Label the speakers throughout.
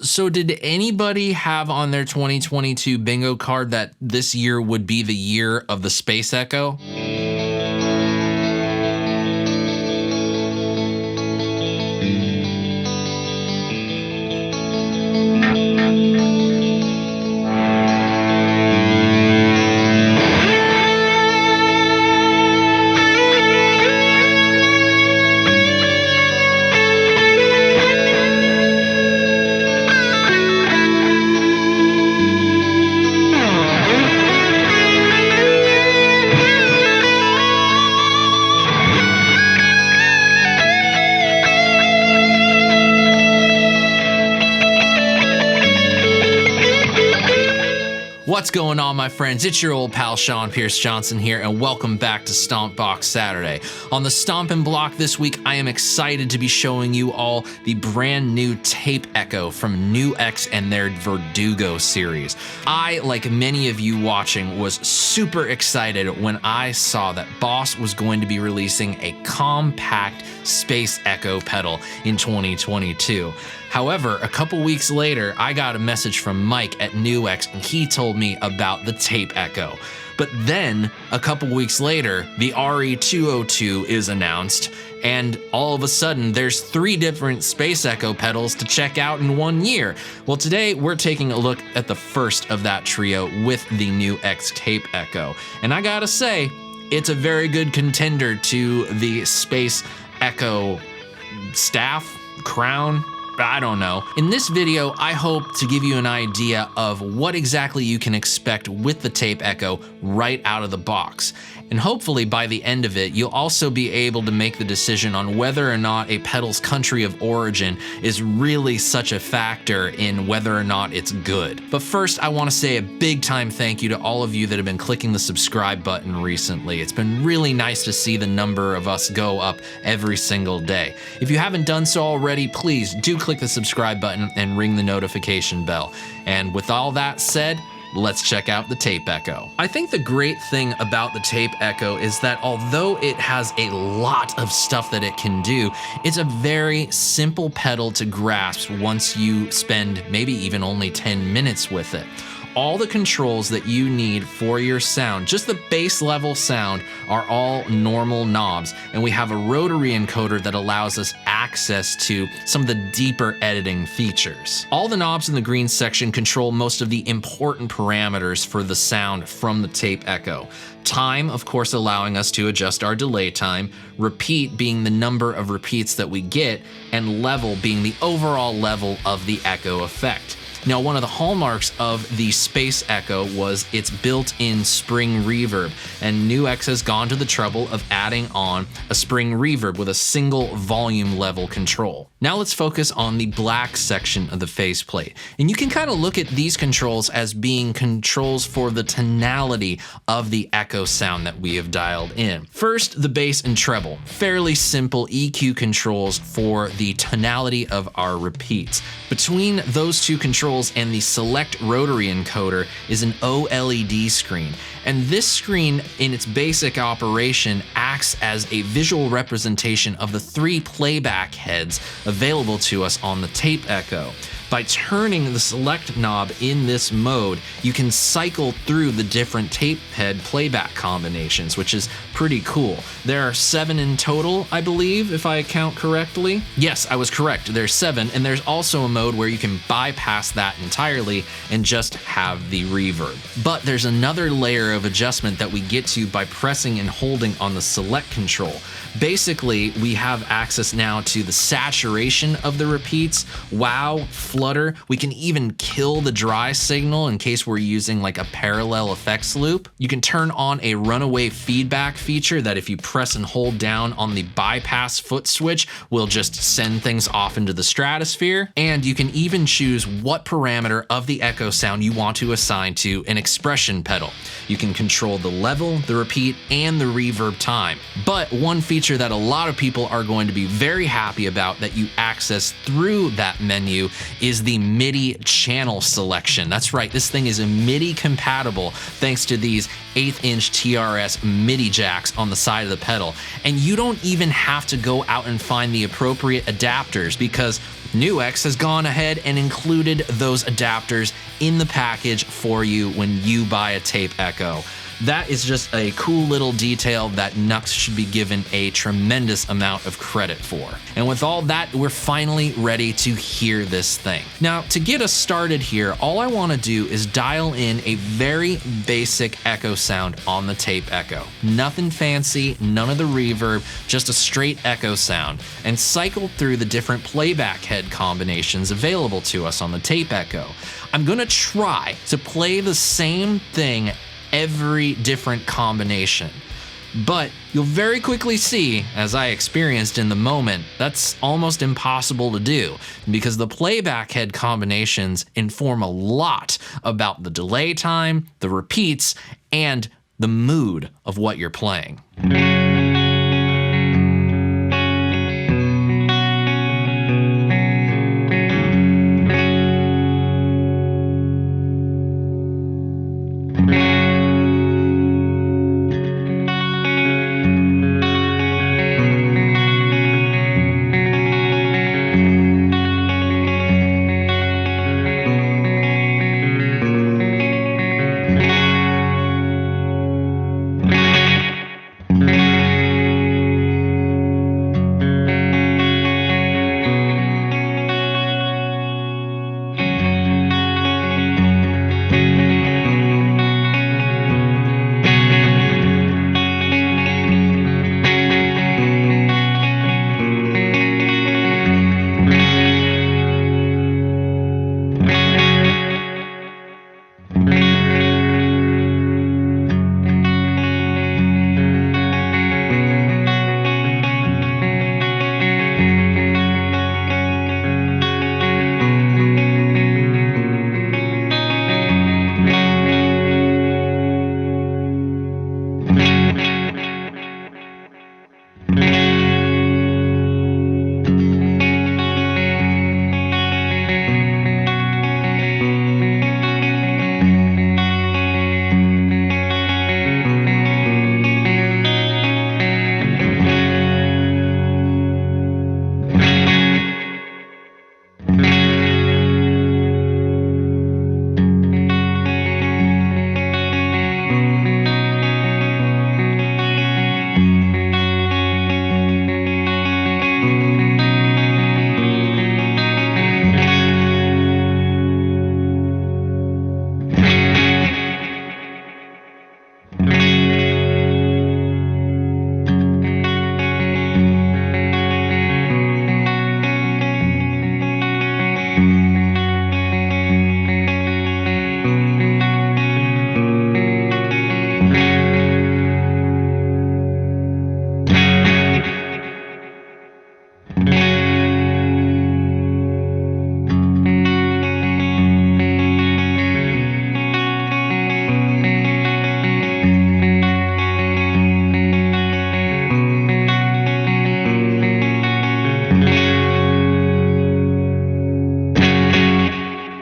Speaker 1: So did anybody have on their 2022 bingo card that this year would be the year of the Space Echo? What's going on, my friends? It's your old pal Sean Pierce Johnson here, and welcome back to Stompbox Saturday. On the Stompin block this week, I am excited to be showing you all the brand new Tape Echo from NUX and their Verdugo series. I, like many of you watching, was super excited when I saw that Boss was going to be releasing a compact Space Echo pedal in 2022. However, a couple weeks later, I got a message from Mike at NUX and he told me about the Tape Echo. But then, a couple weeks later, the RE202 is announced, and all of a sudden, there's 3 different Space Echo pedals to check out in 1 year. Well, today, we're taking a look at the first of that trio with the NUX Tape Echo. And I gotta say, it's a very good contender to the Space Echo staff, crown, I don't know. In this video, I hope to give you an idea of what exactly you can expect with the Tape Echo right out of the box. And hopefully by the end of it, you'll also be able to make the decision on whether or not a pedal's country of origin is really such a factor in whether or not it's good. But first, I want to say a big time thank you to all of you that have been clicking the subscribe button recently. It's been really nice to see the number of us go up every single day. If you haven't done so already, please do click the subscribe button and ring the notification bell. And with all that said, let's check out the Tape Echo. I think the great thing about the Tape Echo is that although it has a lot of stuff that it can do, it's a very simple pedal to grasp once you spend maybe even only 10 minutes with it. All the controls that you need for your sound, just the base level sound, are all normal knobs, and we have a rotary encoder that allows us access to some of the deeper editing features. All the knobs in the green section control most of the important parameters for the sound from the Tape Echo. Time, of course, allowing us to adjust our delay time, repeat being the number of repeats that we get, and level being the overall level of the echo effect. Now, one of the hallmarks of the Space Echo was its built-in spring reverb, and NUX has gone to the trouble of adding on a spring reverb with a single volume level control. Now let's focus on the black section of the faceplate, and you can kind of look at these controls as being controls for the tonality of the echo sound that we have dialed in. First, the bass and treble, fairly simple EQ controls for the tonality of our repeats. Between those two controls and the select rotary encoder is an OLED screen. And this screen, in its basic operation, acts as a visual representation of the 3 playback heads available to us on the Tape Echo. By turning the select knob in this mode, you can cycle through the different tape head playback combinations, which is pretty cool. There are 7 in total, I believe, if I count correctly. Yes, I was correct. There's 7, and there's also a mode where you can bypass that entirely and just have the reverb. But there's another layer of adjustment that we get to by pressing and holding on the select control. Basically, we have access now to the saturation of the repeats, wow, flutter. We can even kill the dry signal in case we're using like a parallel effects loop. You can turn on a runaway feedback feature that if you press and hold down on the bypass foot switch, will just send things off into the stratosphere. And you can even choose what parameter of the echo sound you want to assign to an expression pedal. You can control the level, the repeat, and the reverb time. But one feature that a lot of people are going to be very happy about that you access through that menu is the MIDI channel selection. That's right, this thing is MIDI compatible thanks to these 1/8" TRS MIDI jacks on the side of the pedal. And you don't even have to go out and find the appropriate adapters because NUX has gone ahead and included those adapters in the package for you when you buy a Tape Echo. That is just a cool little detail that NUX should be given a tremendous amount of credit for. And with all that, we're finally ready to hear this thing. Now, to get us started here, all I want to do is dial in a very basic echo sound on the Tape Echo. Nothing fancy, none of the reverb, just a straight echo sound, and cycle through the different playback head combinations available to us on the Tape Echo. I'm going to try to play the same thing every different combination. But you'll very quickly see, as I experienced in the moment, that's almost impossible to do because the playback head combinations inform a lot about the delay time, the repeats, and the mood of what you're playing.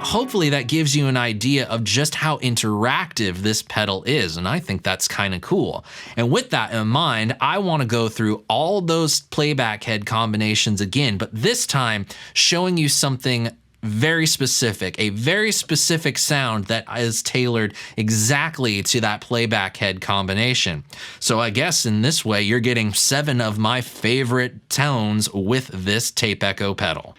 Speaker 1: Hopefully that gives you an idea of just how interactive this pedal is, and I think that's kind of cool. And with that in mind, I want to go through all those playback head combinations again, but this time showing you something very specific, a very specific sound that is tailored exactly to that playback head combination. So I guess in this way, you're getting 7 of my favorite tones with this Tape Echo pedal.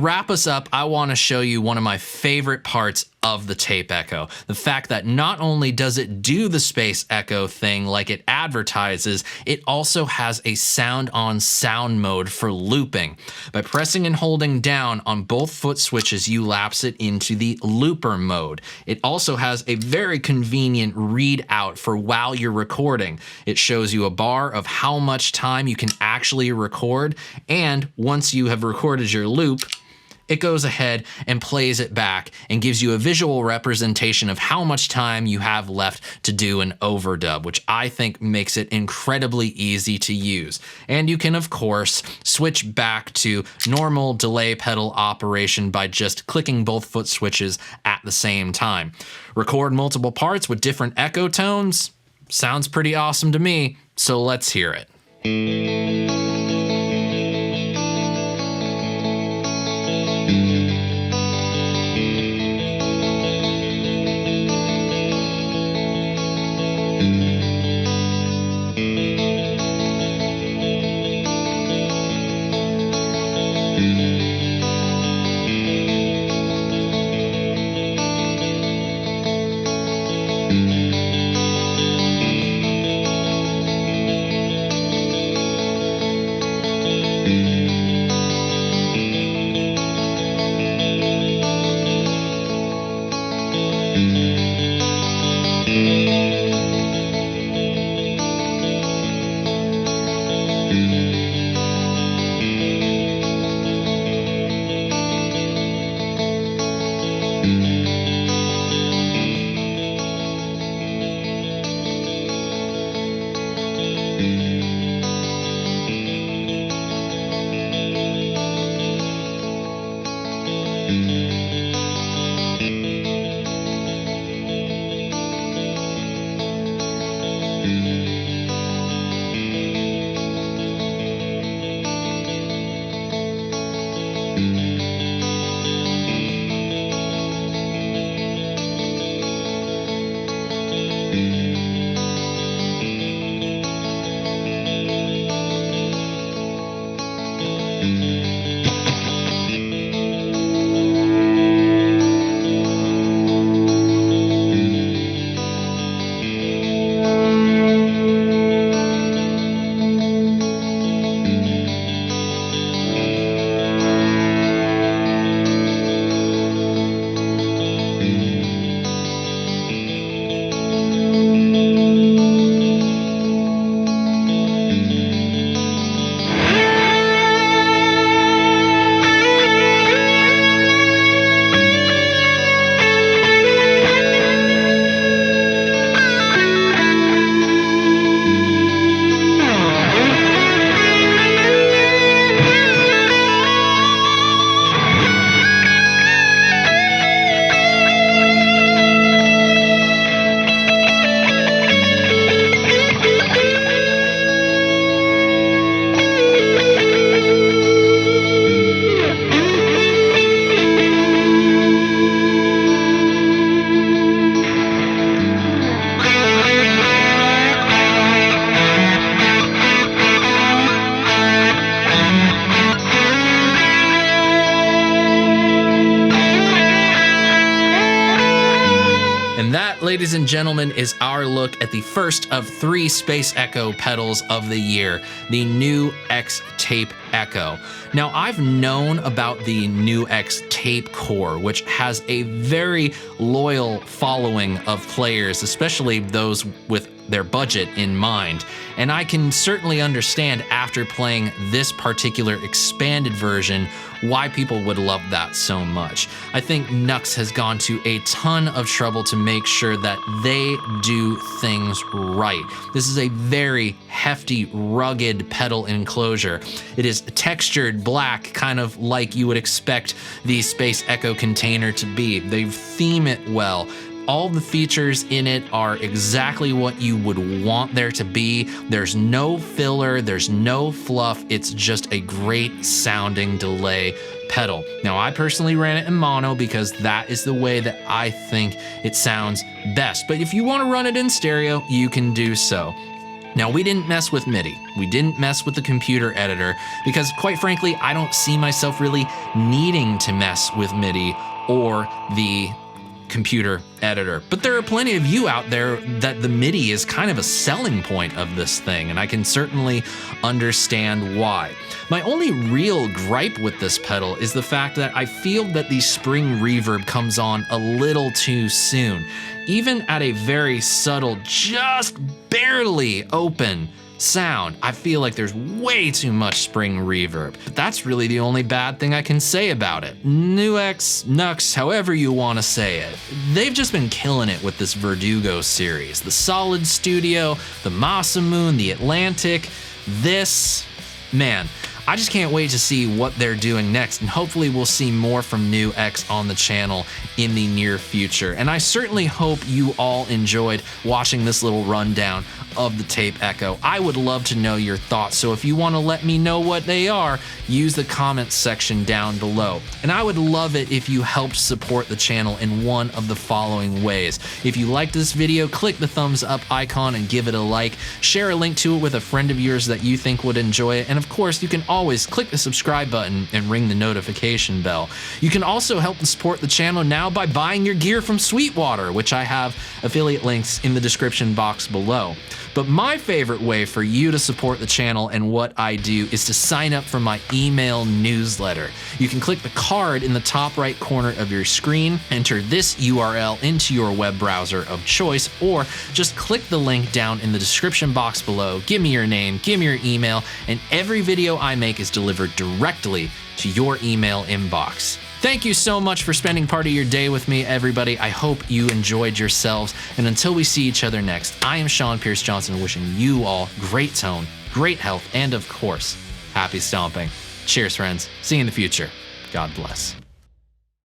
Speaker 1: wrap us up, I want to show you one of my favorite parts of the Tape Echo. The fact that not only does it do the space echo thing like it advertises, it also has a sound on sound mode for looping. By pressing and holding down on both foot switches, you lapse it into the looper mode. It also has a very convenient readout for while you're recording. It shows you a bar of how much time you can actually record, and once you have recorded your loop, it goes ahead and plays it back and gives you a visual representation of how much time you have left to do an overdub, which I think makes it incredibly easy to use. And you can, of course, switch back to normal delay pedal operation by just clicking both foot switches at the same time. Record multiple parts with different echo tones. Sounds pretty awesome to me, so let's hear it. Ladies and gentlemen, is our look at the first of 3 Space Echo pedals of the year, the NUX Tape Echo. Now, I've known about the NUX Tape Core, which has a very loyal following of players, especially those with their budget in mind. And I can certainly understand after playing this particular expanded version why people would love that so much. I think NUX has gone to a ton of trouble to make sure that they do things right. This is a very hefty, rugged pedal enclosure. It is textured black, kind of like you would expect the Space Echo container to be. They theme it well. All the features in it are exactly what you would want there to be. There's no filler, there's no fluff. It's just a great sounding delay pedal. Now, I personally ran it in mono because that is the way that I think it sounds best. But if you want to run it in stereo, you can do so. Now, we didn't mess with MIDI. We didn't mess with the computer editor because, quite frankly, I don't see myself really needing to mess with MIDI or the computer editor. But there are plenty of you out there that the MIDI is kind of a selling point of this thing, and I can certainly understand why. My only real gripe with this pedal is the fact that I feel that the spring reverb comes on a little too soon. Even at a very subtle, just barely open sound, I feel like there's way too much spring reverb. But that's really the only bad thing I can say about it. NUX, however you want to say it. They've just been killing it with this Verdugo series. The Solid Studio, the Masamune, the Atlantic, this, man. I just can't wait to see what they're doing next, and hopefully we'll see more from NUX on the channel in the near future. And I certainly hope you all enjoyed watching this little rundown of the Tape Echo. I would love to know your thoughts, so if you want to let me know what they are, use the comments section down below. And I would love it if you helped support the channel in one of the following ways. If you liked this video, click the thumbs up icon and give it a like. Share a link to it with a friend of yours that you think would enjoy it. And of course, you can always click the subscribe button and ring the notification bell. You can also help support the channel now by buying your gear from Sweetwater, which I have affiliate links in the description box below. But my favorite way for you to support the channel and what I do is to sign up for my email newsletter. You can click the card in the top right corner of your screen, enter this URL into your web browser of choice, or just click the link down in the description box below, give me your name, give me your email, and every video I make is delivered directly to your email inbox. Thank you so much for spending part of your day with me, everybody. I hope you enjoyed yourselves. And until we see each other next, I am Sean Pierce Johnson, wishing you all great tone, great health, and of course, happy stomping. Cheers, friends. See you in the future. God bless.